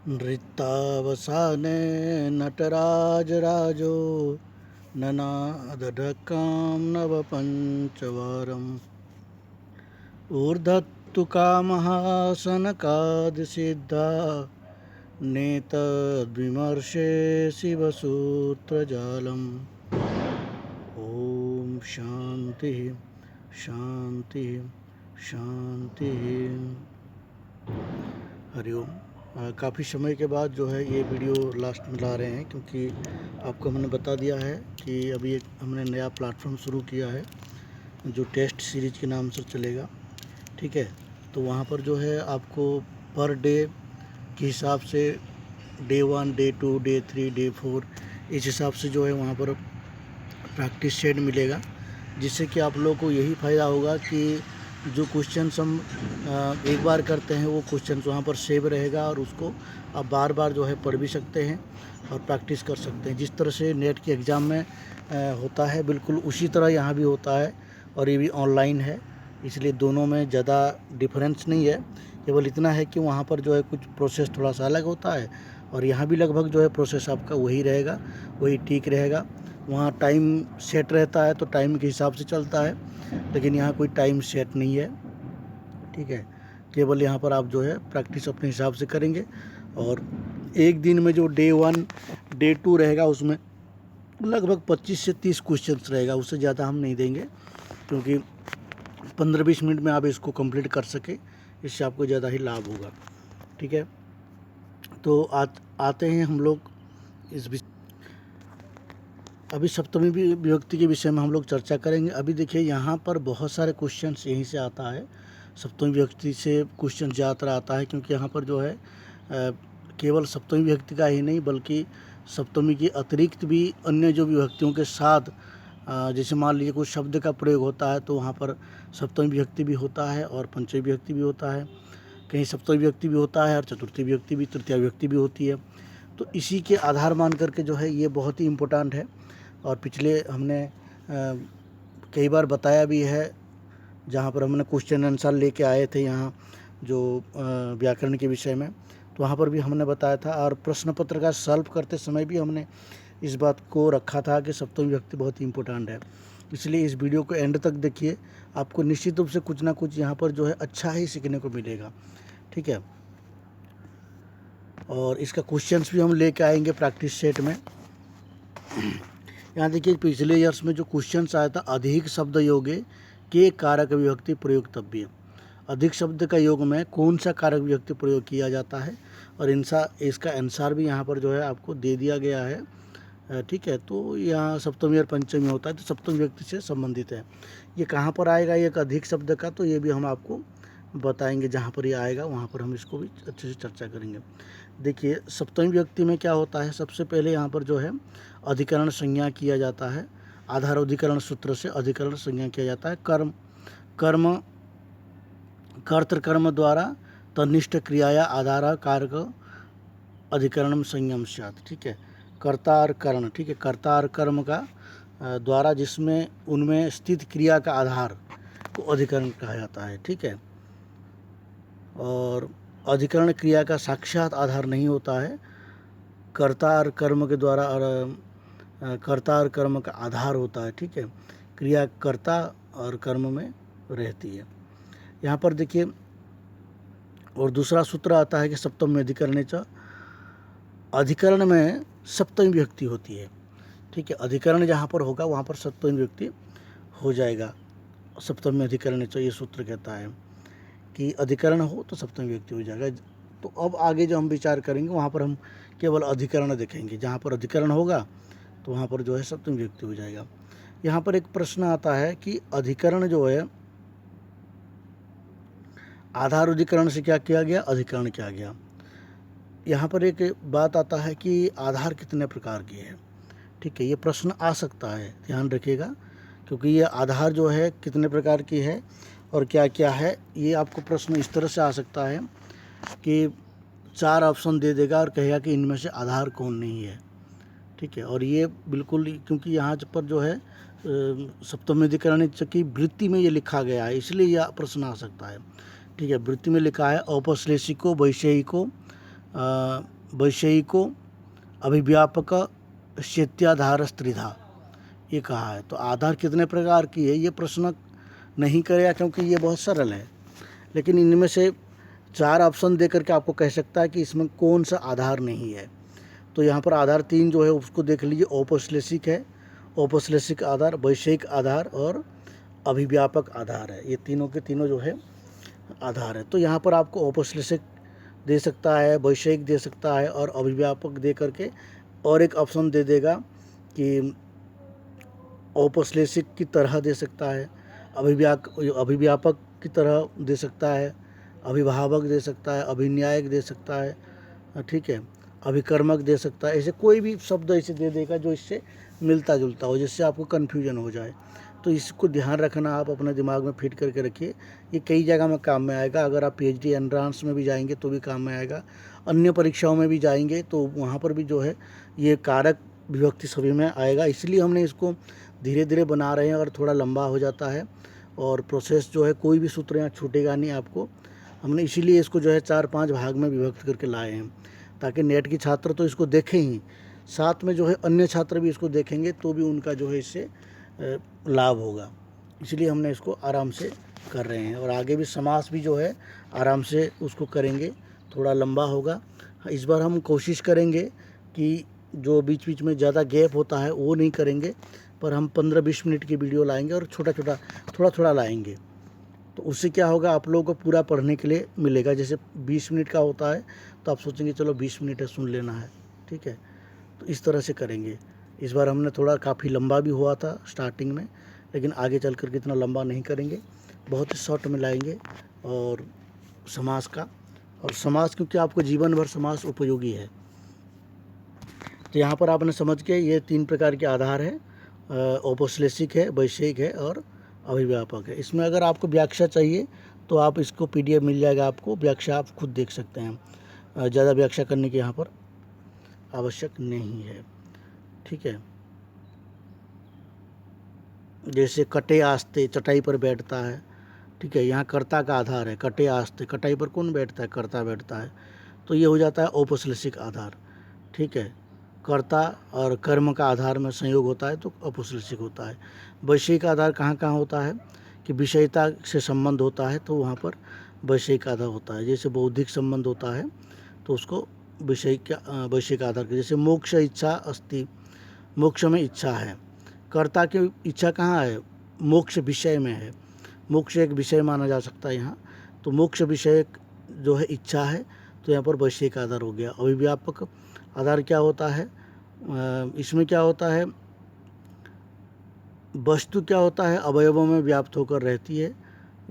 नृत्तावसाने नटराजराजो ननादढक्कां नवपञ्चवारम् ऊर्धत्तु कामः सनकादिसिद्धा नेतद्विमर्शे शिवसूत्रजालम्। ॐ शान्तिः शान्तिः शान्तिः। हरिओम। काफ़ी समय के बाद जो है ये वीडियो लास्ट में ला रहे हैं, क्योंकि आपको हमने बता दिया है कि अभी एक हमने नया प्लेटफॉर्म शुरू किया है जो टेस्ट सीरीज के नाम से चलेगा। ठीक है, तो वहाँ पर जो है आपको पर डे के हिसाब से डे 1, डे 2, डे 3, डे 4 इस हिसाब से जो है वहाँ पर प्रैक्टिस सेट मिलेगा, जिससे कि आप लोगों को यही फ़ायदा होगा कि जो क्वेश्चंस हम एक बार करते हैं वो क्वेश्चंस वहाँ पर सेव रहेगा और उसको आप बार बार जो है पढ़ भी सकते हैं और प्रैक्टिस कर सकते हैं। जिस तरह से नेट के एग्ज़ाम में होता है बिल्कुल उसी तरह यहाँ भी होता है, और ये भी ऑनलाइन है, इसलिए दोनों में ज़्यादा डिफरेंस नहीं है। केवल इतना है कि वहाँ पर जो है कुछ प्रोसेस थोड़ा सा अलग होता है और यहाँ भी लगभग जो है प्रोसेस आपका वही रहेगा, वही ठीक रहेगा। वहाँ टाइम सेट रहता है तो टाइम के हिसाब से चलता है, लेकिन यहाँ कोई टाइम सेट नहीं है। ठीक है, केवल यहाँ पर आप जो है प्रैक्टिस अपने हिसाब से करेंगे और एक दिन में जो डे 1, डे 2 रहेगा उसमें लगभग 25 से 30 क्वेश्चंस रहेगा, उससे ज़्यादा हम नहीं देंगे, क्योंकि 15-20 मिनट में आप इसको कंप्लीट कर सके, इससे आपको ज़्यादा ही लाभ होगा। ठीक है, तो आते हैं हम लोग इस अभी सप्तमी विभक्ति के विषय में हम लोग चर्चा करेंगे। अभी देखिए यहाँ पर बहुत सारे क्वेश्चंस यहीं से आता है, सप्तमी विभक्ति से क्वेश्चन ज़्यादातर आता है, क्योंकि यहाँ पर जो है केवल सप्तमी विभक्ति का ही नहीं बल्कि सप्तमी के अतिरिक्त भी अन्य जो विभक्तियों के साथ जैसे मान लीजिए कोई शब्द का प्रयोग होता है तो वहाँ पर सप्तमी विभक्ति भी होता है और पंचमी विभक्ति भी होता है, कहीं सप्तमी विभक्ति भी होता है और चतुर्थी विभक्ति भी, तृतीया विभक्ति भी होती है। तो इसी के आधार मान करके जो है ये बहुत ही इम्पोर्टेंट है, और पिछले हमने कई बार बताया भी है, जहाँ पर हमने क्वेश्चन आंसर लेके आए थे यहाँ जो व्याकरण के विषय में, तो वहाँ पर भी हमने बताया था, और प्रश्न पत्र का सॉल्व करते समय भी हमने इस बात को रखा था कि सप्तमी विभक्ति बहुत ही इम्पोर्टेंट है। इसलिए इस वीडियो को एंड तक देखिए, आपको निश्चित रूप से कुछ ना कुछ यहाँ पर जो है अच्छा ही सीखने को मिलेगा। ठीक है, और इसका क्वेश्चंस भी हम लेके आएंगे प्रैक्टिस सेट में। यहाँ देखिए पिछले ईयर्स में जो क्वेश्चंस आया था, अधिक शब्द योगे के कारक विभक्ति प्रयोगतव्य, अधिक शब्द का योग में कौन सा कारक विभक्ति प्रयोग किया जाता है, और इसका आंसर भी यहाँ पर जो है आपको दे दिया गया है। ठीक है, तो यहाँ सप्तमी और पंचमी होता है तो सप्तमी विभक्ति से संबंधित है। ये कहाँ पर आएगा एक अधिक शब्द का, तो ये भी हम आपको बताएंगे, जहाँ पर ये आएगा वहाँ पर हम इसको भी अच्छे से चर्चा करेंगे। देखिए सप्तमी विभक्ति में क्या होता है, सबसे पहले यहाँ पर जो है अधिकरण संज्ञा किया जाता है, आधार अधिकरण सूत्र से अधिकरण संज्ञा किया जाता है। कर्तृकर्म द्वारा तनिष्ठ क्रियाया आधार कारक अधिकरण संयम स्यात्। ठीक है, कर्ता और कर्ण, ठीक है, कर्ता और कर्म का द्वारा जिसमें उनमें स्थित क्रिया का आधार को अधिकरण कहा जाता है। ठीक है, और अधिकरण क्रिया का साक्षात आधार नहीं होता है, कर्ता और कर्म के द्वारा, और कर्ता और कर्म का आधार होता है। ठीक है, क्रिया कर्ता और कर्म में रहती है। यहाँ पर देखिए, और दूसरा सूत्र आता है कि सप्तम में अधिकरण च, अधिकरण में सप्तमी विभक्ति होती है। ठीक है, अधिकरण जहाँ पर होगा वहाँ पर सप्तमी विभक्ति हो जाएगा, सप्तम में अधिकरण च, ये सूत्र कहता है कि अधिकरण हो तो सप्तमी विभक्ति हो जाएगा। तो अब आगे जो हम विचार करेंगे वहाँ पर हम केवल अधिकरण देखेंगे, जहाँ पर अधिकरण होगा तो वहाँ पर जो है सप्तमी विभक्ति हो जाएगा। यहाँ पर एक प्रश्न आता है कि अधिकरण जो है आधार अधिकरण से क्या किया गया, अधिकरण किया गया। यहाँ पर एक बात आता है कि आधार कितने प्रकार के हैं। ठीक है, ये प्रश्न आ सकता है, ध्यान रखिएगा, क्योंकि ये आधार जो है कितने प्रकार की है और क्या क्या है, ये आपको प्रश्न इस तरह से आ सकता है कि 4 ऑप्शन दे देगा और कहेगा कि इनमें से आधार कौन नहीं है। ठीक है, और ये बिल्कुल, क्योंकि यहाँ पर जो है सप्तमी अधिकरण की वृत्ति में ये लिखा गया है, इसलिए यह प्रश्न आ सकता है। ठीक है, वृत्ति में लिखा है औपश्लेषिको वैषयिको वैषयिको अभिव्यापक शेत्याधार स्त्रिधा, ये कहा है। तो आधार कितने प्रकार की है ये प्रश्न नहीं करेगा, क्योंकि ये बहुत सरल है, लेकिन इनमें से 4 ऑप्शन दे करके आपको कह सकता है कि इसमें कौन सा आधार नहीं है। तो यहाँ पर आधार 3 जो है उसको देख लीजिए, औपश्लेषिक है, औपश्लेषिक आधार, वैषयिक आधार और अभिव्यापक आधार है। ये तीनों के तीनों जो है आधार है। तो यहाँ पर आपको औपश्लेषिक दे सकता है, वैषयिक दे सकता है और अभिव्यापक दे करके और एक ऑप्शन दे देगा कि औपश्लेषिक की तरह दे सकता है, अभिव्यापक की तरह दे सकता है, अभिभावक दे सकता है, अभिन्यायक दे सकता है, ठीक है, अभिकर्मक दे सकता है। ऐसे कोई भी शब्द ऐसे दे देगा जो इससे मिलता जुलता हो, जिससे आपको कन्फ्यूजन हो जाए। तो इसको ध्यान रखना, आप अपने दिमाग में फिट करके रखिए। ये कई जगह में काम में आएगा। अगर आप PhD एंट्रांस में भी जाएंगे तो भी काम में आएगा, अन्य परीक्षाओं में भी जाएंगे तो वहाँ पर भी जो है ये कारक विभक्ति सभी में आएगा। इसलिए हमने इसको धीरे धीरे बना रहे हैं और थोड़ा लंबा हो जाता है, और प्रोसेस जो है कोई भी सूत्र यहाँ छूटेगा नहीं आपको। हमने इसीलिए इसको जो है 4-5 भाग में विभक्त करके लाए हैं, ताकि नेट की छात्र तो इसको देखें ही, साथ में जो है अन्य छात्र भी इसको देखेंगे तो भी उनका जो है इससे लाभ होगा। इसलिए हमने इसको आराम से कर रहे हैं, और आगे भी समास भी जो है आराम से उसको करेंगे, थोड़ा लंबा होगा। इस बार हम कोशिश करेंगे कि जो बीच बीच में ज़्यादा गैप होता है वो नहीं करेंगे, पर हम 15-20 मिनट की वीडियो लाएंगे और थोड़ा थोड़ा लाएंगे। तो उससे क्या होगा, आप लोगों को पूरा पढ़ने के लिए मिलेगा। जैसे 20 मिनट का होता है तो आप सोचेंगे चलो 20 मिनट है, सुन लेना है, ठीक है। तो इस तरह से करेंगे। इस बार हमने थोड़ा काफ़ी लंबा भी हुआ था स्टार्टिंग में, लेकिन आगे चल कर के इतना लंबा नहीं करेंगे, बहुत ही शॉर्ट में लाएंगे। और समास का, और समास क्योंकि आपको जीवन भर समास उपयोगी है। तो यहाँ पर आपने समझ के ये 3 प्रकार के आधार है, औपश्लेषिक है, वैषयिक है और अभिव्यापक है। इसमें अगर आपको व्याख्या चाहिए तो आप इसको PDF मिल जाएगा आपको, व्याख्या आप खुद देख सकते हैं। ज़्यादा व्याख्या करने की यहाँ पर आवश्यक नहीं है, ठीक है। जैसे कटे आस्ते, चटाई पर बैठता है, ठीक है, यहाँ कर्ता का आधार है, कटे आस्ते, कटाई पर कौन बैठता है, कर्ता बैठता है, तो ये हो जाता है औपश्लेषिक आधार, ठीक है। कर्ता और कर्म का आधार में संयोग होता है तो औपश्लेषिक होता है। वैषयिक आधार कहाँ कहाँ होता है कि विषयता से संबंध होता है तो वहाँ पर वैषयिक आधार होता है। जैसे बौद्धिक संबंध होता है तो उसको वैषयिक आधार के, जैसे मोक्ष इच्छा अस्ति, मोक्ष में इच्छा है, कर्ता की इच्छा कहाँ है, मोक्ष विषय में है, मोक्ष एक विषय माना जा सकता है यहाँ, तो मोक्ष विषय जो है इच्छा है, तो यहाँ पर वैषयिक आधार हो गया। अभिव्यापक आधार क्या होता है, इसमें क्या होता है, वस्तु क्या होता है, अवयवों में व्याप्त होकर रहती है।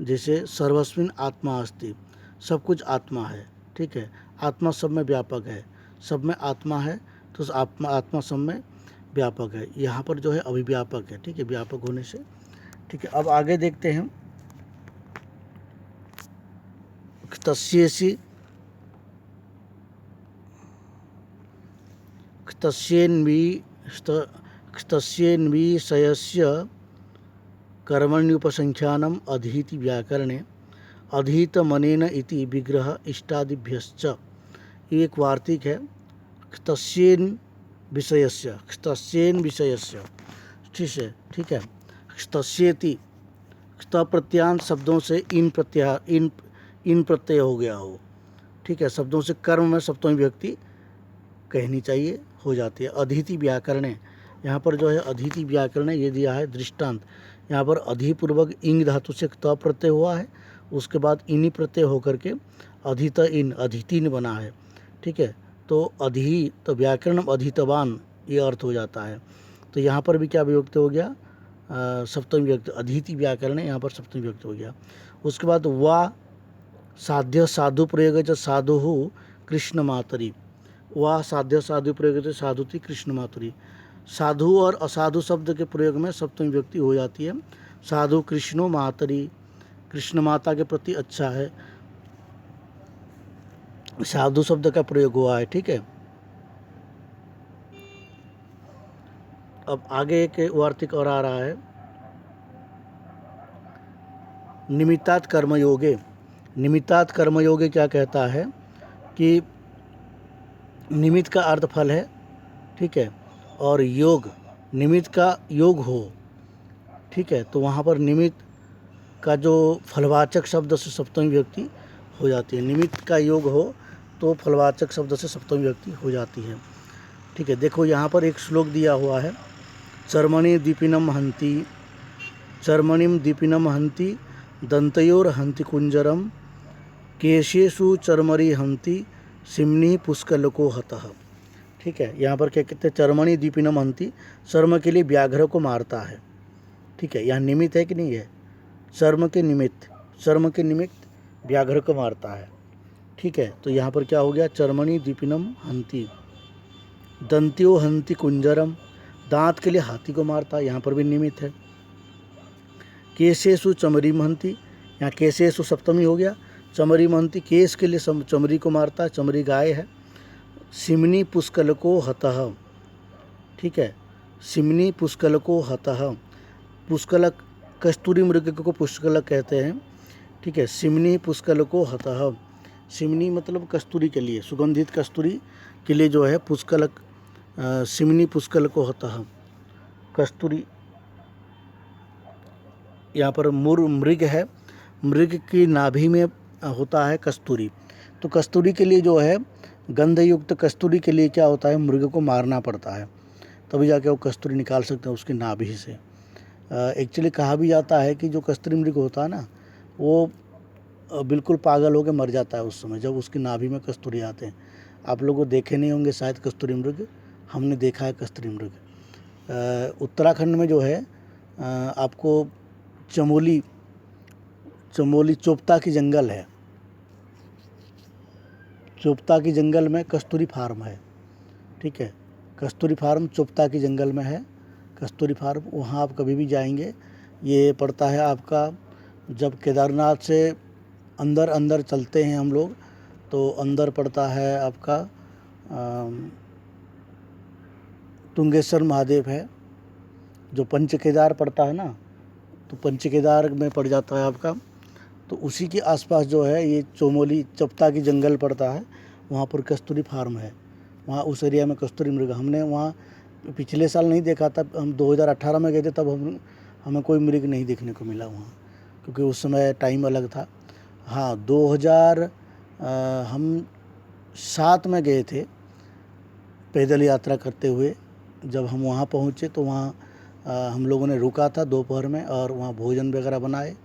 जैसे सर्वस्मिन् आत्मा अस्ति, सब कुछ आत्मा है, ठीक है, आत्मा सब में व्यापक है, सब में आत्मा है, तो आत्मा सब में व्यापक है। यहाँ पर जो है अभिव्यापक है, ठीक है, व्यापक होने से, ठीक है। अब आगे देखते हैं, तस्येसि तस्येन्विषयस्य कर्मण्युपसंख्यानम् अधीति व्याकरणे अधीतमनेन इति विग्रह इष्टादिभ्यश्च, ये एक वार्तिक है। तस्येन विषयस्य, ठीक है। तस्येति, त प्रत्यांत शब्दों से इन प्रत्यय हो गया हो, ठीक है, शब्दों से कर्म में सप्तमी विभक्ति कहनी चाहिए, हो जाती है। अधीति व्याकरण, यहाँ पर जो है अधीति व्याकरण ये दिया है दृष्टांत। यहाँ पर अधिपूर्वक इंग धातु से त प्रत्यय हुआ है, उसके बाद इनी प्रत्यय होकर के अधित इन, अधितीन बना है, ठीक है। तो अधि, तो व्याकरण अधितवान ये अर्थ हो जाता है। तो यहाँ पर भी क्या विभक्ति हो गया, सप्तमी विभक्ति, अधीति व्याकरण, यहाँ पर सप्तमी विभक्ति हो गया। उसके बाद वा साध्य साधु प्रयोग साधु कृष्ण मातरी, वह साध्य साधु प्रयोग साधुति कृष्ण मातुरी, साधु और असाधु शब्द के प्रयोग में सप्तमी विभक्ति हो जाती है। साधु कृष्णो मातरी, कृष्ण माता के प्रति अच्छा है, साधु शब्द का प्रयोग हुआ है, ठीक है। अब आगे एक वार्तिक और आ रहा है, निमित्तात् कर्मयोगे। निमित्तात् कर्मयोगे क्या कहता है कि निमित्त का अर्थ फल है, ठीक है, और योग निमित्त का योग हो, ठीक है, तो वहाँ पर निमित्त का जो फलवाचक शब्द से सप्तमी विभक्ति हो जाती है। निमित्त का योग हो तो फलवाचक शब्द से सप्तमी विभक्ति हो जाती है, ठीक है। देखो यहाँ पर एक श्लोक दिया हुआ है, चर्मणि दीपिनम हंति, चर्मणिम दीपिनम हंति, दंतयोर हंति कुंजरम, केशेषु चर्मरि हंति, सिमनी पुष्कलको हतः, ठीक है। यहाँ पर क्या कहते हैं, चर्मणि दीपिनम हंति, चर्म के लिए व्याघ्र को मारता है, ठीक है। यहाँ निमित्त है कि नहीं है, चर्म के निमित्त व्याघ्र को मारता है, ठीक है। तो यहाँ पर क्या हो गया, चर्मणि दीपिनम हंति, दंत्यो हंति कुंजरम, दांत के लिए हाथी को मारता है, यहाँ पर भी निमित्त है। केशेषु चमरी महंती, यहाँ केशेषु सप्तमी हो गया, चमरी महंती केश के लिए चमरी को मारता है, चमरी गाय है। सिमनी पुष्कलको हतः, ठीक है, सिमनी पुष्कलको हतः, पुष्कलक कस्तूरी मृग को पुष्कलक कहते हैं, ठीक है। सिमनी पुष्कलको हतः, सिमनी मतलब कस्तूरी के लिए, सुगंधित कस्तूरी के लिए जो है पुष्कलक, सिमनी पुष्कलको हतः, कस्तूरी। यहाँ पर मृग है, मृग की नाभि में होता है कस्तूरी, तो कस्तूरी के लिए जो है गंधयुक्त कस्तूरी के लिए क्या होता है, मृग को मारना पड़ता है, तभी जाके वो कस्तूरी निकाल सकते हैं उसकी नाभि से। एक्चुअली कहा भी जाता है कि जो कस्तूरी मृग होता है ना, वो बिल्कुल पागल होकर मर जाता है उस समय जब उसकी नाभि में कस्तूरी आते हैं। आप लोग देखे नहीं होंगे शायद कस्तूरी मृग, हमने देखा है कस्तूरी मृग। उत्तराखंड में जो है आपको चमोली चोपता की जंगल है, चोपता की जंगल में कस्तूरी फार्म है, ठीक है। कस्तूरी फार्म चोपता की जंगल में है, कस्तूरी फार्म, वहाँ आप कभी भी जाएंगे। ये पड़ता है आपका, जब केदारनाथ से अंदर चलते हैं हम लोग तो अंदर पड़ता है आपका तुंगेश्वर महादेव है, जो पंच केदार पड़ता है ना, तो पंच केदार में पड़ जाता है आपका, तो उसी के आसपास जो है ये चोपता की जंगल पड़ता है, वहाँ पर कस्तूरी फार्म है। वहाँ उस एरिया में कस्तूरी मृग, हमने वहाँ पिछले साल नहीं देखा था, हम 2018 में गए थे, तब हमें कोई मृग नहीं देखने को मिला वहाँ, क्योंकि उस समय टाइम अलग था। हाँ, 2007 में गए थे पैदल यात्रा करते हुए। जब हम वहाँ पहुँचे तो वहाँ हम लोगों ने रुका था दोपहर में, और वहाँ भोजन वगैरह बनाए,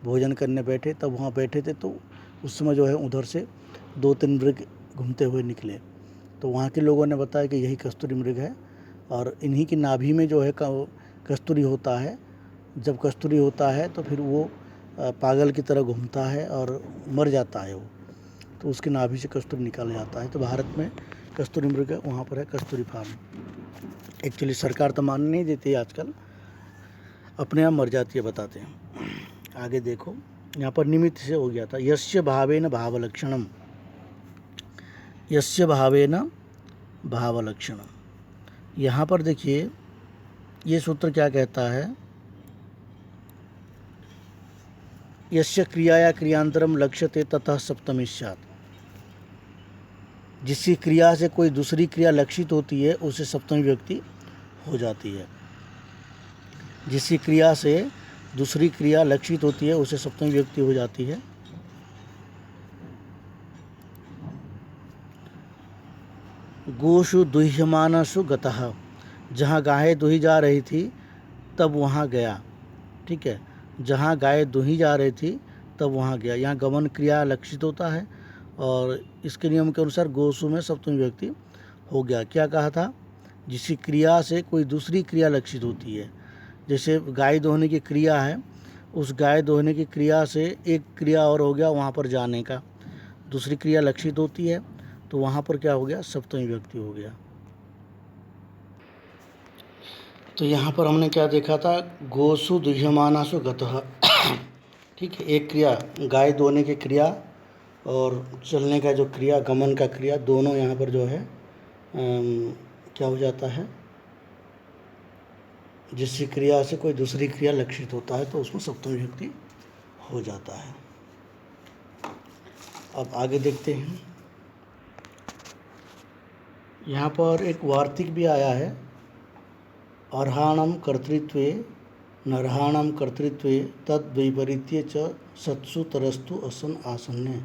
भोजन करने बैठे, तब वहाँ बैठे थे, तो उस समय जो है उधर से 2-3 मृग घूमते हुए निकले। तो वहाँ के लोगों ने बताया कि यही कस्तूरी मृग है, और इन्हीं की नाभि में जो है कस्तूरी होता है। जब कस्तूरी होता है तो फिर वो पागल की तरह घूमता है और मर जाता है वो, तो उसकी नाभि से कस्तूरी निकाला जाता है। तो भारत में कस्तूरी मृग वहाँ पर है, कस्तूरी फार्म। एक्चुअली सरकार तो मान नहीं देती है आजकल, अपने आप मर जाती है, बताते हैं। आगे देखो, यहाँ पर निमित्त से हो गया था, यस्य भावेन भावलक्षणम, यस्य भावेन भावलक्षणम। यहाँ पर देखिए ये सूत्र क्या कहता है, यस्य क्रियाया क्रियांतरम लक्ष्यते ततः सप्तमी स्यात्, जिसकी क्रिया से कोई दूसरी क्रिया लक्षित होती है उसे सप्तमी विभक्ति हो जाती है। जिसकी क्रिया से दूसरी क्रिया लक्षित होती है उसे सप्तमी विभक्ति हो जाती है। गोषु दुह्यमानसु गतः, जहाँ गाय दुही जा रही थी तब वहाँ गया, ठीक है। जहाँ गाय दुही जा रही थी तब वहाँ गया, यहाँ गमन क्रिया लक्षित होता है, और इसके नियम के अनुसार गोसु में सप्तमी विभक्ति हो गया। क्या कहा था, जिसकी क्रिया से कोई दूसरी क्रिया लक्षित होती है। जैसे गाय दोहने की क्रिया है, उस गाय दोहने की क्रिया से एक क्रिया और हो गया वहाँ पर जाने का, दूसरी क्रिया लक्षित होती है, तो वहाँ पर क्या हो गया, सप्तमी विभक्ति हो गया। तो यहाँ पर हमने क्या देखा था, गोसु दुह्यमानासु गतः, ठीक है। एक क्रिया गाय दोहने की क्रिया और चलने का जो क्रिया, गमन का क्रिया, दोनों यहाँ पर जो है क्या हो जाता है, जिसकी क्रिया से कोई दूसरी क्रिया लक्षित होता है तो उसमें सप्तमी विभक्ति हो जाता है। अब आगे देखते हैं, यहाँ पर एक वार्तिक भी आया है, अर्हाणं कर्तृत्वे नरहाणं कर्तृत्वे तद्वैपरीत्ये च सत्सु तरस्तु असन आसन्ने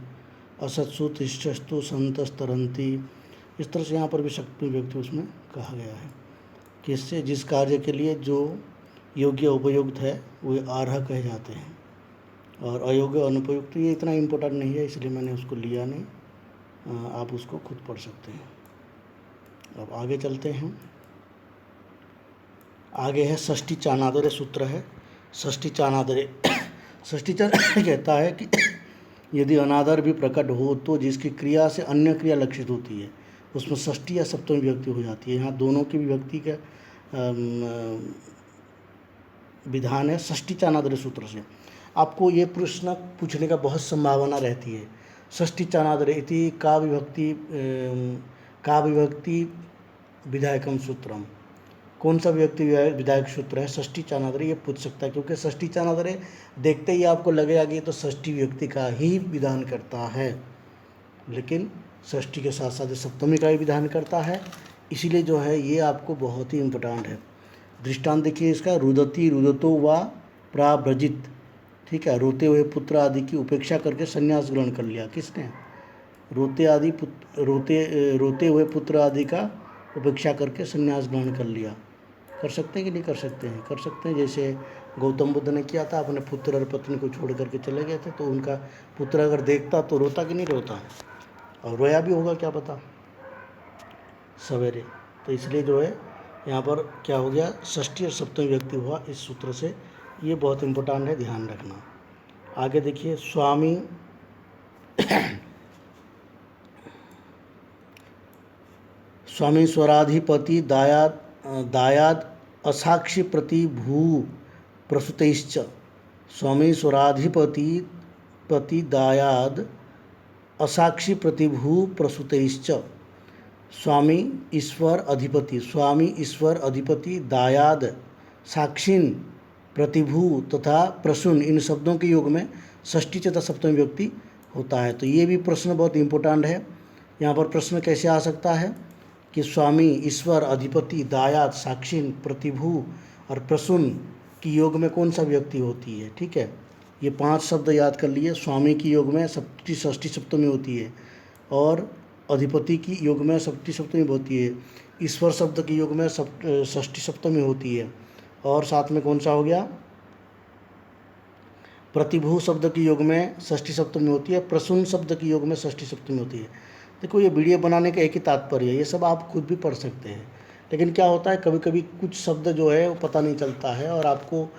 असत्सु तिष्ठस्तु संतस्तरंती। इस तरह से यहाँ पर भी शक्ति व्यक्ति उसमें कहा गया है कि इससे जिस कार्य के लिए जो योग्य उपयुक्त है वे आर्ह कहे जाते हैं, और अयोग्य अनुपयुक्त ये इतना इम्पोर्टेंट नहीं है, इसलिए मैंने उसको लिया नहीं, आप उसको खुद पढ़ सकते हैं। अब आगे चलते हैं। आगे है षष्ठी चानादरे सूत्र है। षष्ठी चानादरे षष्ठी चानादरे कहता है कि यदि अनादर भी प्रकट हो तो जिसकी क्रिया से अन्य क्रिया लक्षित होती है उसमें षष्ठी या सप्तमी विभक्ति हो जाती है। यहाँ दोनों की विभक्ति का विधान है षष्ठी चानादरे सूत्र से। आपको ये प्रश्न पूछने का बहुत संभावना रहती है। षष्ठी चानादरे इति का विभक्ति विधायकम सूत्रम, कौन सा विभक्ति विधायक सूत्र है षष्ठी चानादरे, ये पूछ सकता है, क्योंकि षष्ठी चानादरे देखते ही आपको लगेगा कि तो षष्ठी विभक्ति का ही विधान करता है, लेकिन षष्ठी के साथ साथ सप्तमी का भी विधान करता है। इसीलिए जो है ये आपको बहुत ही इम्पोर्टेंट है। दृष्टांत देखिए इसका, रुदती रुदतो व प्राव्रजित, ठीक है, रोते हुए पुत्र आदि की उपेक्षा करके संन्यास ग्रहण कर लिया। किसने? रोते हुए पुत्र आदि का उपेक्षा करके संन्यास ग्रहण कर लिया। कर सकते हैं कि नहीं कर सकते हैं? कर सकते हैं। जैसे गौतम बुद्ध ने किया था, अपने पुत्र और पत्नी को छोड़ करके चले गए थे, तो उनका पुत्र अगर देखता तो रोता कि नहीं रोता, और रोया भी होगा क्या पता सवेरे। तो इसलिए जो है यहाँ पर क्या हो गया, षष्ठी और सप्तमी विभक्ति हुआ इस सूत्र से। ये बहुत इम्पोर्टेंट है, ध्यान रखना। आगे देखिए, स्वामी स्वराधिपति दायाद असाक्षी प्रति भू प्रसूतैश्च। स्वामी स्वराधिपति दायाद असाक्षी प्रतिभू प्रसूतैश्च। स्वामी ईश्वर अधिपति दायाद साक्षीन प्रतिभू तथा प्रसून, इन शब्दों के योग में षष्ठी तथा सप्तमी विभक्ति होता है। तो ये भी प्रश्न बहुत इम्पोर्टेंट है। यहाँ पर प्रश्न कैसे आ सकता है कि स्वामी ईश्वर अधिपति दायाद साक्षीन प्रतिभू और प्रसून की योग में कौन सा विभक्ति होती है। ठीक है, ये 5 शब्द याद कर लिए। स्वामी की योग में षष्ठी सप्तमी होती है, और अधिपति की योग में षष्ठी सप्तमी होती है। ईश्वर शब्द की योग में षष्ठी सप्तमी होती है, और साथ में कौन सा हो गया, प्रतिभू शब्द की योग में षष्ठी सप्तमी होती है। प्रसून शब्द की योग में षष्ठी सप्तमी होती है। देखो, ये वीडियो बनाने का एक ही तात्पर्य है, ये सब आप खुद भी पढ़ सकते हैं, लेकिन क्या होता है कभी कभी कुछ शब्द जो है वो पता नहीं चलता है, और आपको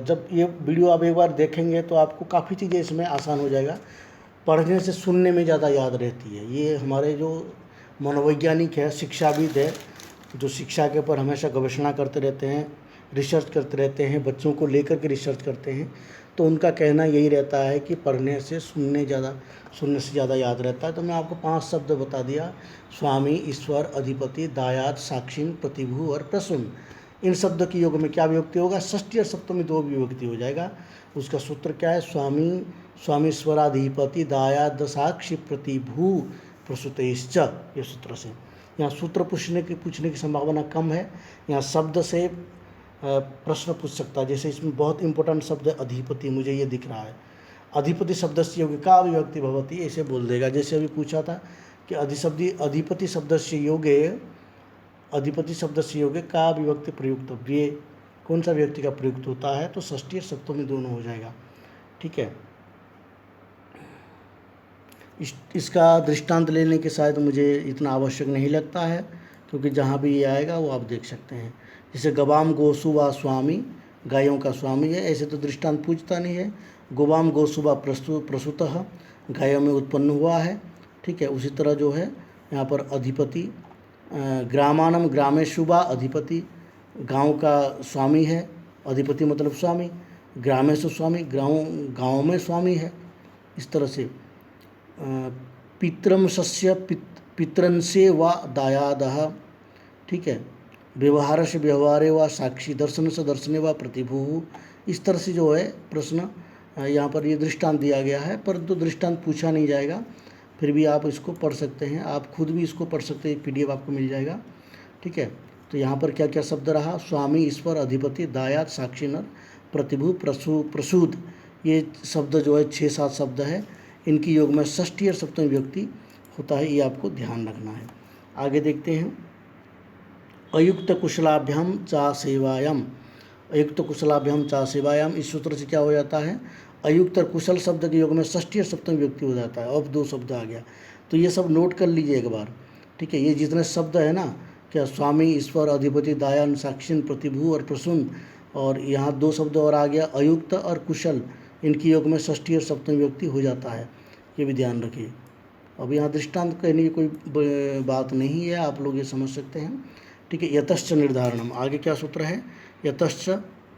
जब ये वीडियो आप एक बार देखेंगे तो आपको काफ़ी चीज़ें इसमें आसान हो जाएगा। पढ़ने से सुनने में ज़्यादा याद रहती है। ये हमारे जो मनोवैज्ञानिक है, शिक्षाविद है, जो शिक्षा के ऊपर हमेशा गवेषणा करते रहते हैं, रिसर्च करते रहते हैं, बच्चों को लेकर के रिसर्च करते हैं, तो उनका कहना यही रहता है कि पढ़ने से सुनने से ज़्यादा याद रहता है। तो मैं आपको 5 शब्द बता दिया, स्वामी ईश्वर अधिपति दायाद साक्षीन प्रतिभू और प्रसून। इन शब्द की योग में क्या विभक्ति होगा, षष्ठी और सप्तमी 2 विभक्ति हो जाएगा। उसका सूत्र क्या है, स्वामीश्वराधिपति दायाद साक्षी प्रतिभू प्रसूतैश्च, ये सूत्र से। यहाँ सूत्र पूछने की संभावना कम है। यहाँ शब्द से प्रश्न पूछ सकता है। जैसे इसमें बहुत इंपॉर्टेंट शब्द है अधिपति, मुझे ये दिख रहा है, अधिपति शब्द से योगे का विभक्ति भवति, ऐसे बोल देगा। जैसे अभी पूछा था कि अधिपति शब्द से योगे का विभक्ति प्रयुक्त, ये कौन सा विभक्ति का प्रयुक्त होता है, तो षष्ठी और सप्तमी दोनों हो जाएगा। ठीक है, इसका दृष्टांत लेने के शायद मुझे इतना आवश्यक नहीं लगता है, क्योंकि जहाँ भी ये आएगा वो आप देख सकते हैं। जैसे गवाम गोसु व स्वामी, गायों का स्वामी है, ऐसे तो दृष्टांत पूछता नहीं है। गोवाम गोसु व प्रसूतः, गायों में उत्पन्न हुआ है। ठीक है, उसी तरह जो है यहाँ पर अधिपति, ग्रामानम ग्रामेषु व अधिपति, गांव का स्वामी है, अधिपति मतलब स्वामी, ग्रामेषु स्वामी, गाँव में स्वामी है। इस तरह से पित्रम सस्य पित्रंसे व दायादः, ठीक है, व्यवहार से व्यवहारे व साक्षी, दर्शन से दर्शने व प्रतिभू। इस तरह से जो है प्रश्न यहाँ पर ये दृष्टांत दिया गया है, परंतु दृष्टांत पूछा नहीं जाएगा। फिर भी आप इसको पढ़ सकते हैं, आप खुद भी इसको पढ़ सकते हैं, एक PDF आपको मिल जाएगा। ठीक है, तो यहाँ पर क्या क्या शब्द रहा, स्वामी, ईश्वर, अधिपति, दायाद, साक्षी नर, प्रतिभु, प्रसूद, ये शब्द जो है 6-7 शब्द है। इनकी योग में षष्ठी और सप्तमी विभक्ति होता है, ये आपको ध्यान रखना है। आगे देखते हैं, अयुक्त कुशलाभ्याम चा सेवायाम, अयुक्त कुशलाभ्याम चा सेवायाम, इस सूत्र से क्या हो जाता है, अयुक्त और कुशल शब्द के योग में षष्ठी और सप्तमी विभक्ति हो जाता है। अब 2 शब्द आ गया, तो ये सब नोट कर लीजिए एक बार। ठीक है, ये जितने शब्द है ना, क्या स्वामी, ईश्वर, अधिपति, दायन, साक्षिन, प्रतिभु और प्रसून, और यहाँ 2 शब्द और आ गया, अयुक्त और कुशल, इनकी योग में षष्ठी और सप्तमी विभक्ति हो जाता है, ये भी ध्यान रखिए। अब यहाँ दृष्टांत कहने की कोई बात नहीं है, आप लोग ये समझ सकते हैं। ठीक है, यतश्च निर्धारणम, आगे क्या सूत्र है, यतश्च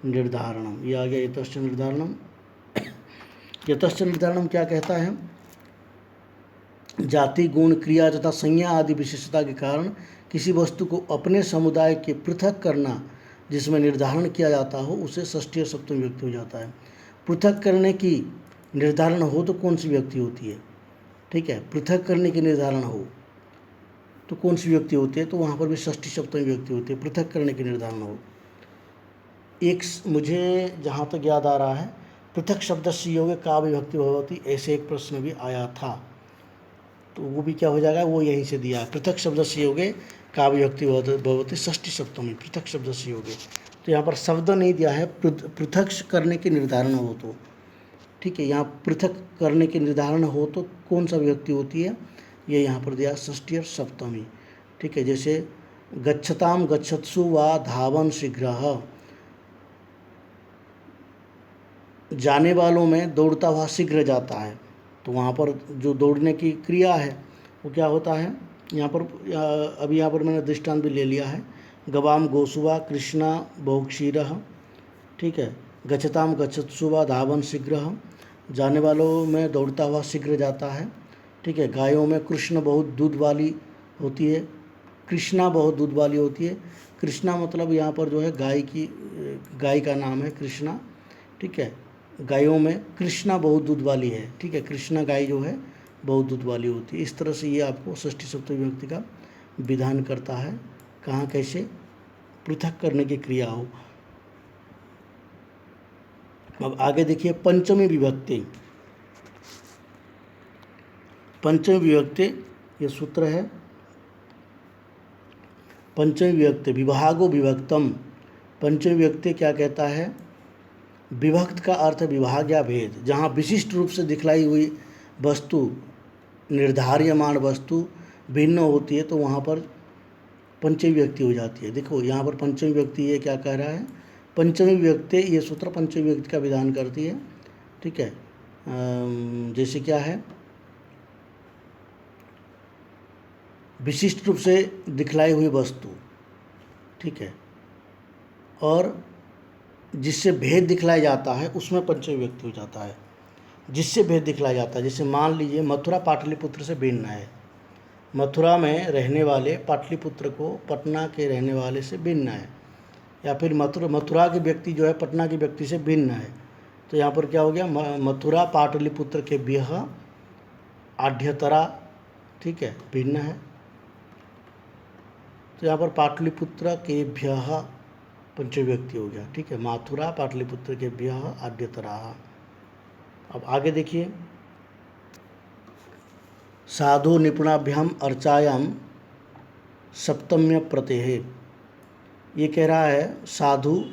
निर्धारणम, ये आ गया यतश्च निर्धारणम। यतश्च निर्धारणम क्या कहता है, जाति, गुण, क्रिया तथा संज्ञा आदि विशेषता के कारण किसी वस्तु को अपने समुदाय के पृथक करना जिसमें निर्धारण किया जाता हो, उसे षष्ठी और सप्तमी विभक्ति हो जाता है। पृथक करने की निर्धारण हो तो कौन सी विभक्ति होती है, ठीक है, पृथक करने की निर्धारण हो तो कौन सी विभक्ति होती है, तो वहाँ पर भी षष्ठी सप्तमी विभक्ति होती है, पृथक करने की निर्धारण हो। एक मुझे जहाँ तक याद आ रहा है, पृथक शब्द से योगे का विभक्ति भवती, ऐसे एक प्रश्न भी आया था, तो वो भी क्या हो जाएगा, वो यहीं से दिया है, पृथक शब्द से योगे का विभक्ति भवती षष्ठी सप्तमी, पृथक शब्द से योगे। तो यहाँ पर शब्द नहीं दिया है, पृथक करने की निर्धारण हो तो, ठीक है, यहाँ पृथक करने की निर्धारण हो तो कौन सा विभक्ति होती है, ये यहाँ पर दिया षष्ठी और सप्तमी। ठीक है, जैसे गच्छताम गच्छत्सु वा धावन शीघ्र, जाने वालों में दौड़ता हुआ शीघ्र जाता है, तो वहाँ पर जो दौड़ने की क्रिया है वो क्या होता है, यहाँ पर अभी यहाँ पर मैंने दृष्टांत भी ले लिया है, गवाम गोसुवा कृष्णा बहुक्षीरः, ठीक है, गच्छताम गच्छत्सु वा धावन शीघ्र, जाने वालों में दौड़ता हुआ शीघ्र जाता है। ठीक है, गायों में कृष्ण बहुत दूध वाली होती है, कृष्णा बहुत दूध वाली होती है। कृष्णा मतलब यहाँ पर जो है गाय का नाम है कृष्णा। ठीक है, गायों में कृष्णा बहुत दूध वाली है। ठीक है, कृष्णा गाय जो है बहुत दूध वाली होती है। इस तरह से ये आपको षष्ठी सप्तमी विभक्ति का विधान करता है, कहाँ कैसे पृथक करने की क्रिया हो। अब आगे देखिए, पंचमी विभक्ति, पंचमी विभक्ति ये सूत्र है, पंचमी विभक्ति विभागो विभक्तम, पंचमी विभक्ति क्या कहता है, विभक्त का अर्थ विभाग या भेद, जहाँ विशिष्ट रूप से दिखलाई हुई वस्तु, निर्धार्यमान वस्तु भिन्न होती है तो वहाँ पर पंचमी विभक्ति हो जाती है। देखो यहाँ पर पंचमी विभक्ति ये क्या कह रहा है, पंचमी विभक्ति ये सूत्र पंचमी विभक्ति का विधान करती है। ठीक है, जैसे क्या है, विशिष्ट रूप से दिखलाई हुई वस्तु, ठीक है, और जिससे भेद दिखलाया जाता है उसमें पंचमी विभक्ति हो जाता है। जिससे भेद दिखलाया जाता है, जैसे मान लीजिए मथुरा पाटलिपुत्र से भिन्न है, मथुरा में रहने वाले पाटलिपुत्र को पटना के रहने वाले से भिन्न है, या फिर मथुरा के व्यक्ति जो है पटना के व्यक्ति से भिन्न है, तो यहाँ पर क्या हो गया, मथुरा पाटलिपुत्र के ब्यह आढ्यतरा, ठीक है, भिन्न है, तो यहाँ पर पाटलिपुत्र के भ्यः पंचमी विभक्ति हो गया। ठीक है, मथुरा पाटलिपुत्र के भ्यः आढ्यतरा। अब आगे देखिए, साधु निपुणाभ्याम अर्चायाम सप्तम्य प्रत्यय, ये कह रहा है साधु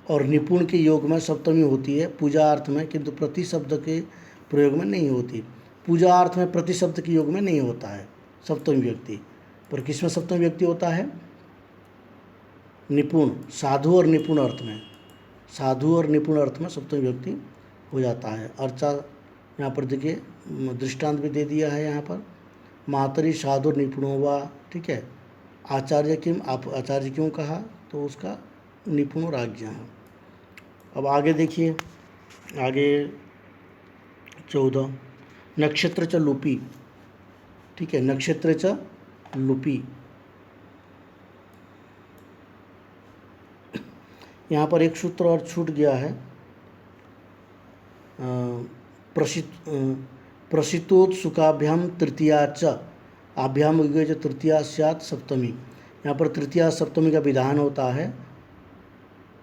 और निपुण के योग में सप्तमी होती है पूजा अर्थ में, किंतु प्रति शब्द के प्रयोग में नहीं होती। पूजा अर्थ में प्रति शब्द के योग में नहीं होता है सप्तमी व्यक्ति, पर किसमें सप्तमी व्यक्ति होता है, निपुण, साधु और निपुण अर्थ में, साधु और निपुण अर्थ में सप्तमी व्यक्ति हो जाता है। अर्चा यहाँ पर देखिए दृष्टांत भी दे दिया है, यहाँ पर मातरी साधु निपुणो वा, ठीक है, आचार्य किम, आप आचार्य क्यों कहा, तो उसका निपुण राज्ञ है। अब आगे देखिए, आगे 14, नक्षत्र च लुपी, ठीक है, नक्षत्र च लुपी, यहाँ पर एक सूत्र और छूट गया है, प्रसितोत्सुकाभ्याम तृतीया च आभ्याम युगे च तृतीया स्यात् सप्तमी। यहाँ पर तृतीया सप्तमी का विधान होता है।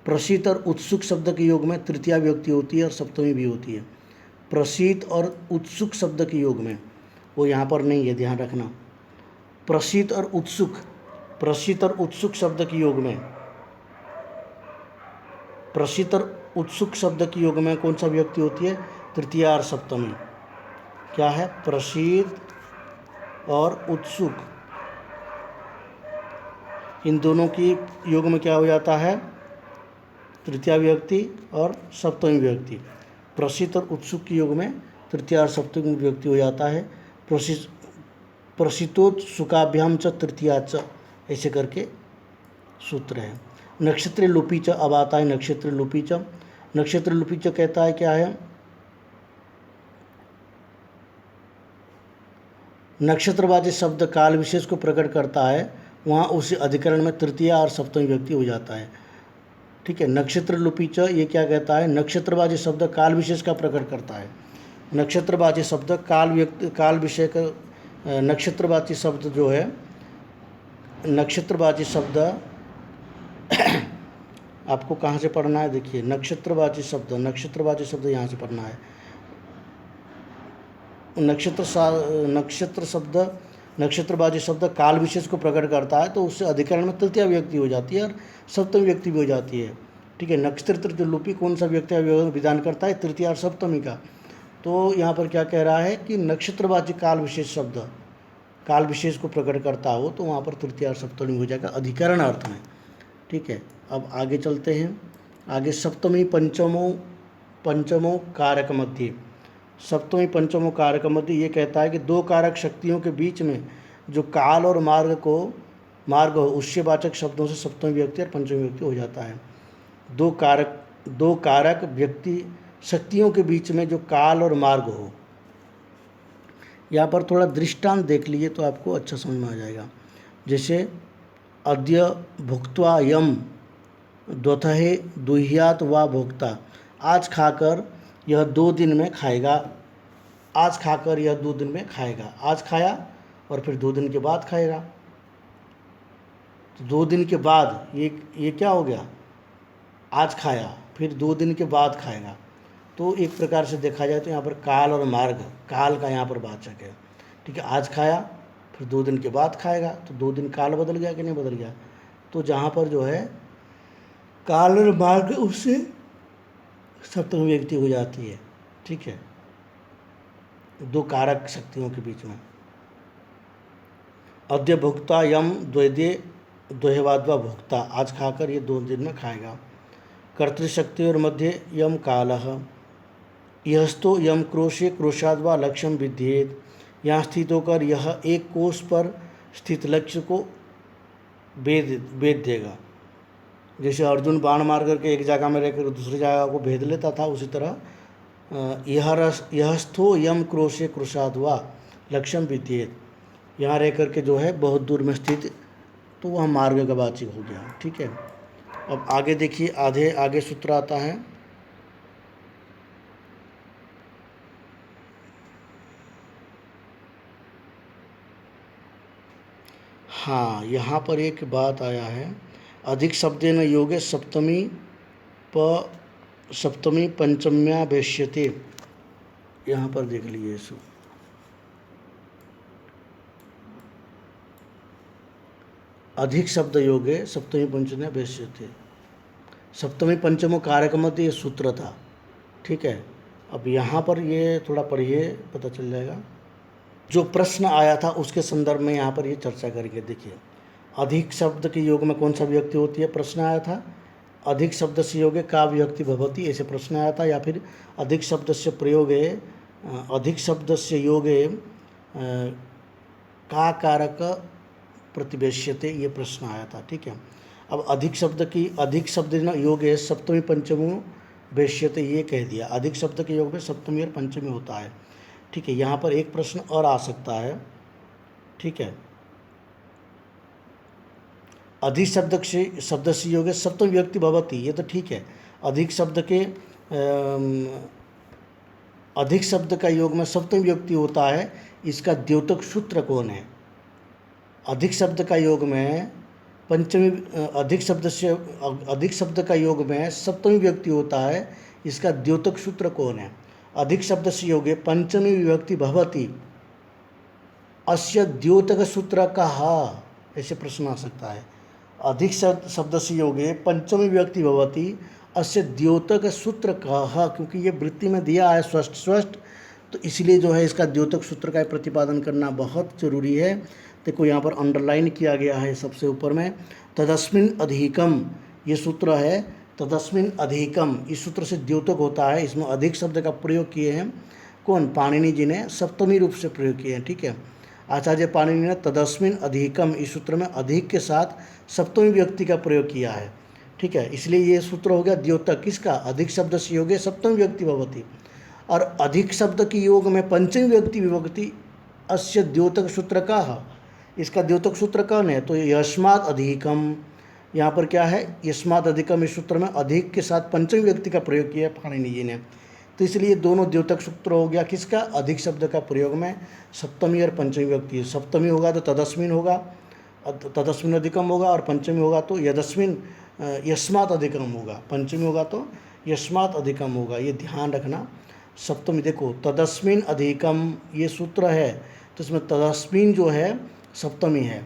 प्रसित और उत्सुक शब्द के योग में तृतीया विभक्ति होती है और सप्तमी भी होती है। प्रसित और उत्सुक शब्द के योग में, वो यहाँ पर नहीं है, ध्यान रखना। प्रसित और उत्सुक शब्द के योग में, प्रसित और उत्सुक शब्द के योग में कौन सा विभक्ति होती है? तृतीया और सप्तमी। क्या है? प्रसित और उत्सुक, इन दोनों की योग में क्या हो जाता है? तृतीया विभक्ति और सप्तमी विभक्ति। प्रसित और उत्सुक के योग में तृतीया और सप्तमी विभक्ति हो जाता है। प्रसितोत्सुकाभ्याम च तृतीया च, ऐसे करके सूत्र है। नक्षत्र लुपी च अब आता है नक्षत्र लुपी च। नक्षत्र लुपी च कहता है क्या है? नक्षत्रवाची शब्द काल विशेष को प्रकट करता है, वहाँ उसी अधिकरण में तृतीया और सप्तमी विभक्ति हो जाता है। ठीक है, नक्षत्र लुपी च ये क्या कहता है? नक्षत्रवाची शब्द काल विशेष का प्रकट करता है। नक्षत्रवाची शब्द काल विषय का, नक्षत्रवाची शब्द जो है, नक्षत्रवाची शब्द आपको कहाँ से पढ़ना है? देखिए, नक्षत्रवाची शब्द यहाँ से पढ़ना है। नक्षत्रवाची शब्द काल विशेष को प्रकट करता है, तो उससे अधिकरण में तृतीया विभक्ति हो जाती है और सप्तमी विभक्ति भी हो जाती है। ठीक है, नक्षत्र जो लुपी कौन सा विभक्ति विधान करता है? तृतीया और सप्तमी का। तो यहाँ पर क्या कह रहा है कि नक्षत्रवाची काल विशेष शब्द काल विशेष को प्रकट करता हो तो वहाँ पर तृतीया और सप्तमी हो जाएगा अधिकरण अर्थ में। ठीक है, अब आगे चलते हैं। आगे सप्तमी पंचमों कारक मध्य। सप्तमी पंचमों कारक मध्य ये कहता है कि दो कारक शक्तियों के बीच में जो काल और मार्ग हो, उससे वाचक शब्दों से सप्तमी विभक्ति और पंचमी विभक्ति हो जाता है। दो कारक व्यक्ति शक्तियों के बीच में जो काल और मार्ग हो। यहाँ पर थोड़ा दृष्टांत देख लीजिए तो आपको अच्छा समझ में आ जाएगा। जैसे अद्य भुक्त्वा यम द्वथहे दुह्यात वा भोक्ता। आज खाकर यह 2 दिन में खाएगा। आज खाकर यह 2 दिन में खाएगा। आज खाया और फिर 2 दिन के बाद खाएगा। तो 2 दिन के बाद ये क्या हो गया? आज खाया, फिर 2 दिन के बाद खाएगा। तो एक प्रकार से देखा जाए तो यहाँ पर काल और मार्ग, काल का यहाँ पर वाचक है। ठीक है, आज खाया फिर 2 दिन के बाद खाएगा, तो 2 दिन काल बदल गया कि नहीं बदल गया? तो जहाँ पर जो है काल और मार्ग, उससे सप्तमी विभक्ति हो जाती है। ठीक है, दो कारक शक्तियों के बीच में। अद्य भुक्ता यम द्वैवाद्वा भुक्ता। आज खाकर ये 2 दिन में खाएगा। कर्तृशक्ति और मध्य यम कालः। यहस्तो यम क्रोशे क्रोशाद्वा लक्ष्यम विध्येत। यहाँ स्थित होकर यह एक कोष पर स्थित लक्ष्य को भेद देगा। जैसे अर्जुन बाण मार करके एक जगह में रहकर दूसरी जगह को भेद लेता था, उसी तरह यहस्थो यम क्रोशे क्रोशाद्वा लक्ष्यम विध्येत। यहाँ रह करके जो है बहुत दूर में स्थित, तो वह मार्ग का वाचक हो गया। ठीक है, अब आगे देखिए, आगे सूत्र आता है। हाँ, यहाँ पर एक बात आया है, अधिक शब्देन योगे सप्तमी पंचम्या वेश्यते। यहाँ पर देख लीजिए इसको, अधिक शब्द योगे सप्तमी पंचम्या वेश्यते। सप्तमी पंचमों कारक मध्य ये सूत्र था। ठीक है, अब यहाँ पर ये थोड़ा पढ़िए, पता चल जाएगा। जो प्रश्न आया था उसके संदर्भ में यहाँ पर ये चर्चा करके देखिए। अधिक शब्द के योग में कौन सा विभक्ति होती है? प्रश्न आया था। अधिक शब्द से योगे का विभक्ति भवति, ऐसे प्रश्न आया था। या फिर अधिक शब्द से प्रयोगे, अधिक शब्द से योगे का कारक प्रतिवेश्यते, ये प्रश्न आया था। ठीक है, अब अधिक शब्द योगे सप्तमी पंचमी वेश्यते ये कह दिया। अधिक शब्द के योग में सप्तमी और पंचमी होता है। ठीक है, यहाँ पर एक प्रश्न और आ सकता है। ठीक है, अधिक शब्द से योगे सप्तमी विभक्ति भवति, ये तो ठीक है। अधिक शब्द के अधिक शब्द का योग में सप्तमी विभक्ति होता है, इसका द्योतक सूत्र कौन है? अधिक शब्द का योग में पंचमी अधिक शब्द का योग में सप्तमी विभक्ति होता है, इसका द्योतक सूत्र कौन है? अधिक शब्द से योगे पंचमी विभक्ति भवति, अस्य द्योतक सूत्र कहा, ऐसे प्रश्न आ सकता है। अधिक शब्द से योगे पंचमी विभक्ति भवति, अस्य द्योतक सूत्र कहा, क्योंकि ये वृत्ति में दिया है स्पष्ट, तो इसलिए जो है इसका द्योतक सूत्र का प्रतिपादन करना बहुत जरूरी है। देखो यहाँ पर अंडरलाइन किया गया है सबसे ऊपर में, तदस्मिन अधिकम, ये सूत्र है तदस्मिन अधिकम, इस सूत्र से द्योतक होता है। इसमें अधिक शब्द का प्रयोग किए हैं कौन? पाणिनि जी ने सप्तमी रूप से प्रयोग किए हैं। ठीक है, आचार्य पाणिनि ने तदस्मिन अधिकम, इस सूत्र में अधिक के साथ सप्तमी विभक्ति का प्रयोग किया है। ठीक है, इसलिए ये सूत्र हो गया द्योतक किसका? अधिक शब्द से योगे सप्तमी विभक्ति भवति, और अधिक शब्द की योग में पंचमी विभक्ति विभक्ति, अस्य द्योतक सूत्र का, इसका द्योतक सूत्र कौन है? तो यस्मात् अधिकम, यहाँ पर क्या है? यस्मात् अधिकम, इस सूत्र में अधिक के साथ पंचमी विभक्ति का प्रयोग किया पाणिनि जी ने, तो इसलिए दोनों द्योतक सूत्र हो गया किसका? अधिक शब्द का प्रयोग में सप्तमी और पंचमी विभक्ति। सप्तमी होगा तो तदस्मिन होगा, तदस्मिन अधिकम होगा, और पंचमी होगा तो यदस्मिन यस्मात् अधिकम होगा, पंचमी होगा तो यस्मात् अधिकम होगा। ये ध्यान रखना। सप्तमी देखो तदस्मिन अधिकम ये सूत्र है, तो इसमें तदस्मिन जो है सप्तमी है।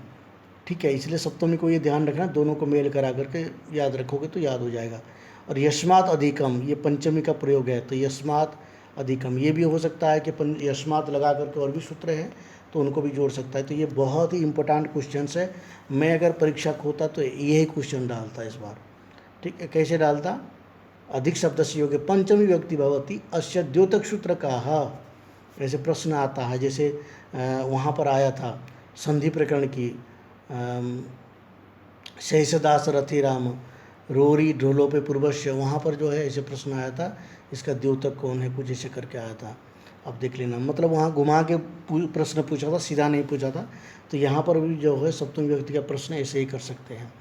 ठीक है, इसलिए सप्तमी को ये ध्यान रखना, दोनों को मेल करा करके याद रखोगे तो याद हो जाएगा। और यस्मात् अधिकम ये पंचमी का प्रयोग है, तो यस्मात् अधिकम ये भी हो सकता है कि यस्मात् लगा करके और भी सूत्र हैं तो उनको भी जोड़ सकता है। तो ये बहुत ही इंपॉर्टेंट क्वेश्चन है। मैं अगर परीक्षक होता तो यही क्वेश्चन डालता इस बार। ठीक है, कैसे डालता? अधिक शब्द से योगे पंचमी विभक्ति भवति, अस्य द्योतक सूत्र कहा, ऐसे प्रश्न आता है। जैसे वहाँ पर आया था संधि प्रकरण की, शेषदास रथी राम रोरी ढोलो पे पूर्वश्य, वहाँ पर जो है ऐसे प्रश्न आया था, इसका द्योतक कौन है, कुछ ऐसे करके आया था। अब देख लेना, मतलब वहाँ घुमा के प्रश्न पूछा था, सीधा नहीं पूछा था। तो यहाँ पर भी जो है सप्तमी विभक्ति का प्रश्न ऐसे ही कर सकते हैं।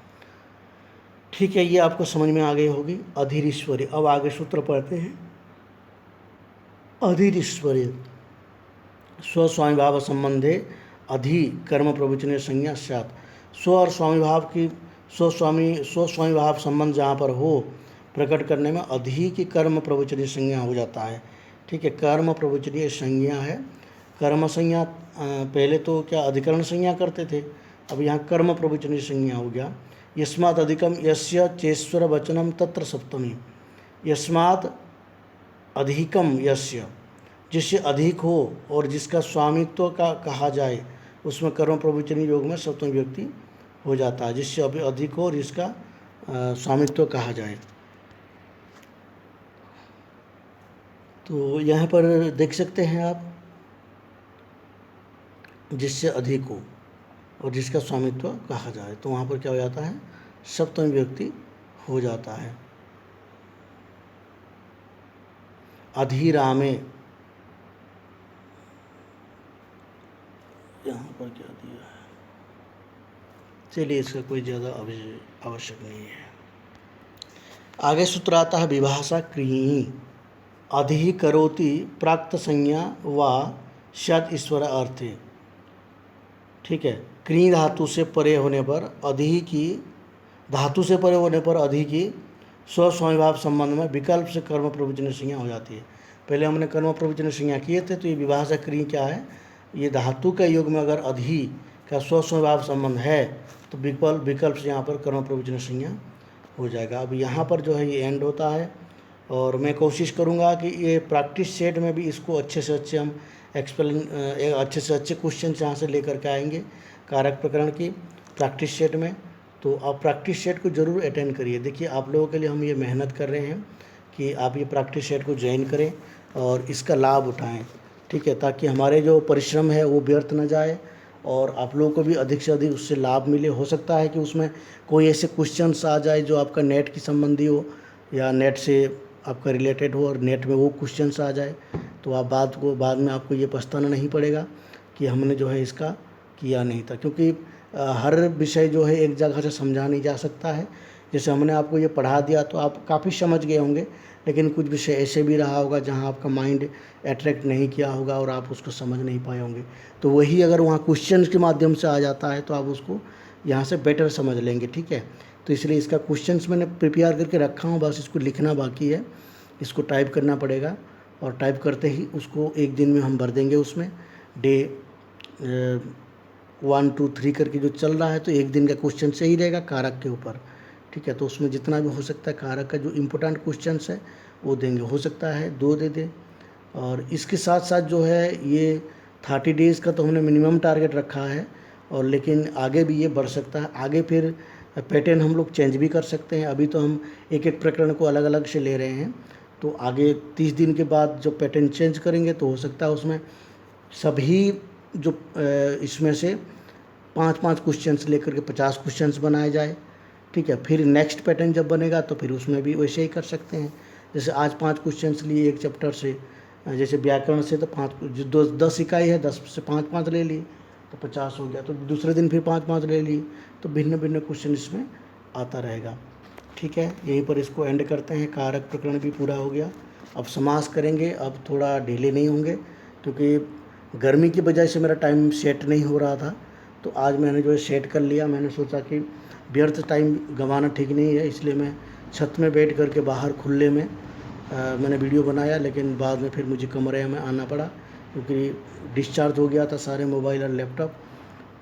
ठीक है, ये आपको समझ में आ गई होगी। अधीरीश्वरी, अब आगे सूत्र पढ़ते हैं। अधीरीश्वरी स्वस्वामी भाव संबंधे अधि कर्म प्रवचनीय संज्ञा स्यात्, स्व और स्वामी भाव की स्वस्वामी भाव संबंध जहाँ पर हो प्रकट करने में अधि की कर्म प्रवचनीय संज्ञा हो जाता है। ठीक है, कर्म प्रवचनीय संज्ञा है। कर्म संज्ञा पहले तो क्या अधिकरण संज्ञा करते थे, अब यहाँ कर्म प्रवचनीय संज्ञा हो गया। यस्मात् अधिकम यस्य चेश्वर वचनम तत्र सप्तमी, यस्मात् अधिकम यस्य, जिससे अधिक हो और जिसका स्वामित्व का कहा जाए, उसमें कर्म प्रवचनीय योग में सप्तमी विभक्ति हो जाता है, जिससे अभी अधिक हो और इसका स्वामित्व कहा जाए। तो यहाँ पर देख सकते हैं आप, जिससे अधिक हो और जिसका स्वामित्व कहा जाए, तो वहाँ पर क्या हो जाता है? सप्तमी विभक्ति हो जाता है। अधिरामे, यहाँ पर क्या दिया है? चलिए, इसका कोई ज़्यादा आवश्यक नहीं है। आगे सूत्र आता है विभाषा क्रीहि, अधि करोति प्राक्त संज्ञा व स्यात् ईश्वर अर्थे। ठीक है, क्री धातु से परे होने पर अधि की, धातु से परे होने पर अधि की स्वस्वामी भाव संबंध में विकल्प से कर्म प्रवचनीय संज्ञा हो जाती है। पहले हमने कर्म प्रवचनीय संज्ञा किए थे, तो ये विभाषा क्री क्या है? ये धातु के योग में अगर अधि का स्वस्वामी भाव संबंध है तो विकल्प से यहाँ पर कर्म प्रवचनीय संज्ञा हो जाएगा। अब यहाँ पर जो है ये एंड होता है, और मैं कोशिश करूँगा कि ये प्रैक्टिस सेट में भी इसको अच्छे से अच्छे हम अच्छे से अच्छे क्वेश्चन यहाँ से लेकर के आएंगे कारक प्रकरण की प्रैक्टिस सेट में। तो आप प्रैक्टिस सेट को ज़रूर अटेंड करिए। देखिए, आप लोगों के लिए हम ये मेहनत कर रहे हैं कि आप ये प्रैक्टिस सेट को ज्वाइन करें और इसका लाभ उठाएं। ठीक है, ताकि हमारे जो परिश्रम है वो व्यर्थ न जाए और आप लोगों को भी अधिक से अधिक उससे लाभ मिले। हो सकता है कि उसमें कोई ऐसे क्वेश्चंस आ जाए जो आपका नेट की संबंधी हो या नेट से आपका रिलेटेड हो और नेट में वो क्वेश्चंस आ जाए, तो आप बाद में आपको ये पछताना नहीं पड़ेगा कि हमने जो है इसका किया नहीं था। क्योंकि हर विषय जो है एक जगह से समझा नहीं जा सकता है, जैसे हमने आपको ये पढ़ा दिया तो आप काफ़ी समझ गए होंगे, लेकिन कुछ विषय ऐसे भी रहा होगा जहाँ आपका माइंड अट्रैक्ट नहीं किया होगा और आप उसको समझ नहीं पाए होंगे। तो वही अगर वहाँ क्वेश्चन के माध्यम से आ जाता है तो आप उसको यहाँ से बेटर समझ लेंगे, ठीक है। तो इसलिए इसका क्वेश्चंस मैंने प्रिपेयर करके रखा हूँ, बस इसको लिखना बाकी है, इसको टाइप करना पड़ेगा और टाइप करते ही उसको एक दिन में हम भर देंगे। उसमें डे 1 2 3 करके जो चल रहा है, तो एक दिन का क्वेश्चन सही रहेगा कारक के ऊपर, ठीक है। तो उसमें जितना भी हो सकता है कारक का जो इम्पोर्टेंट क्वेश्चंस है वो देंगे, हो सकता है 2 दे दें। और इसके साथ साथ जो है ये 30 डेज़ का तो हमने मिनिमम टारगेट रखा है, और लेकिन आगे भी ये बढ़ सकता है। आगे फिर पैटर्न हम लोग चेंज भी कर सकते हैं। अभी तो हम एक एक प्रकरण को अलग अलग से ले रहे हैं, तो आगे 30 दिन के बाद जब पैटर्न चेंज करेंगे तो हो सकता है उसमें सभी जो इसमें से 5-5 क्वेश्चंस लेकर के 50 क्वेश्चंस बनाए जाए, ठीक है। फिर नेक्स्ट पैटर्न जब बनेगा तो फिर उसमें भी वैसे ही कर सकते हैं। जैसे आज 5 क्वेश्चंस लिए एक चैप्टर से, जैसे व्याकरण से तो 10 इकाई है, 10 से 5-5 ले ली तो 50 हो गया। तो दूसरे दिन फिर 5-5 ले ली, तो भिन्न भिन्न क्वेश्चन इसमें आता रहेगा, ठीक है। यहीं पर इसको एंड करते हैं। कारक प्रकरण भी पूरा हो गया। अब समास करेंगे, अब थोड़ा ढीले नहीं होंगे क्योंकि गर्मी की वजह से मेरा टाइम सेट नहीं हो रहा था, तो आज मैंने जो है सेट कर लिया। मैंने सोचा कि व्यर्थ टाइम गंवाना ठीक नहीं है, इसलिए मैं छत में बैठ करके बाहर खुले में मैंने वीडियो बनाया, लेकिन बाद में फिर मुझे कमरे में आना पड़ा क्योंकि डिस्चार्ज हो गया था सारे मोबाइल और लैपटॉप,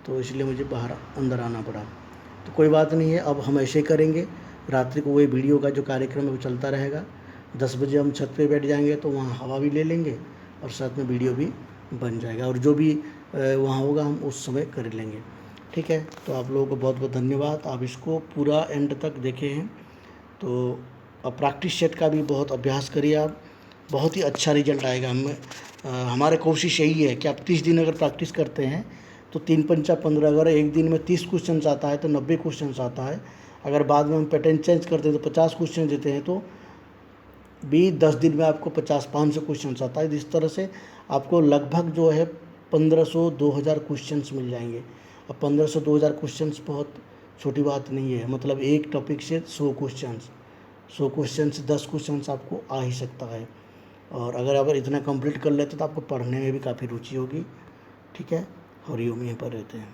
तो इसलिए मुझे बाहर अंदर आना पड़ा। तो कोई बात नहीं है, अब हम ऐसे ही करेंगे। रात्रि को वही वीडियो का जो कार्यक्रम है वो चलता रहेगा। 10 बजे हम छत पे बैठ जाएंगे तो वहाँ हवा भी ले लेंगे और साथ में वीडियो भी बन जाएगा, और जो भी वहाँ होगा हम उस समय कर लेंगे, ठीक है। तो आप लोगों को बहुत बहुत धन्यवाद, आप इसको पूरा एंड तक देखे हैं। तो अब प्रैक्टिस सेट का भी बहुत अभ्यास करिए आप, बहुत ही अच्छा रिजल्ट आएगा। हमारी कोशिश यही है कि आप 30 दिन अगर प्रैक्टिस करते हैं तो 3 पंचा 15, अगर एक दिन में 30 क्वेश्चन आता है तो 90 क्वेश्चन आता है। अगर बाद में हम पैटर्न चेंज करते हैं तो 50 क्वेश्चन देते हैं, तो भी 10 दिन में आपको 50-500 क्वेश्चन आता है। इस तरह से आपको लगभग जो है 1500-2000 क्वेश्चंस मिल जाएंगे। अब 1500-2000 क्वेश्चंस बहुत छोटी बात नहीं है, मतलब एक टॉपिक से 100 क्वेश्चन से 10 क्वेश्चंस आपको आ ही सकता है। और अगर इतना कंप्लीट कर लेते तो आपको पढ़ने में भी काफ़ी रुचि होगी, ठीक है। हरिओम यहीं पर रहते हैं।